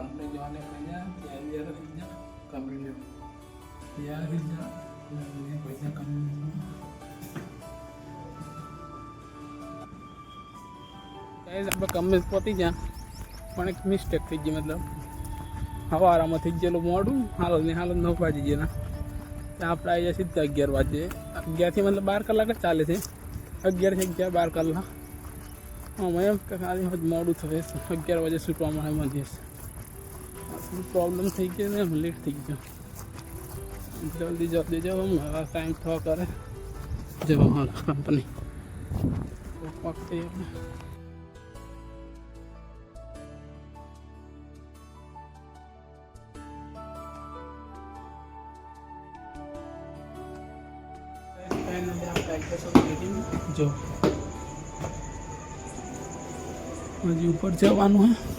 company जवाने पैसा यार पैसा कंपनी यार पैसा कंपनी गाइस આપણે કમે પહોંચી ગયા પણ એક મિસ્ટેક થઈ ગઈ મતલબ સવારમાં થઈ ગયેલું મોડું હાલ 9 વાગી ગયા આપણે આવી જાય સીધા 11 વાગે 11 થી મતલબ 12 કલાક જ ચાલે છે 11 થી 12 કલાક અમે એમ કે ખાલી મોડું થશે 11 વાગે છૂટવા મળે મધ્યસ प्रॉब्लम थी कि हम लेट थी गया जल्दी जल्दी जब हम टाइम थोड़ा करे जब हमारा कंपनी वक्त जो हजी ऊपर जवान है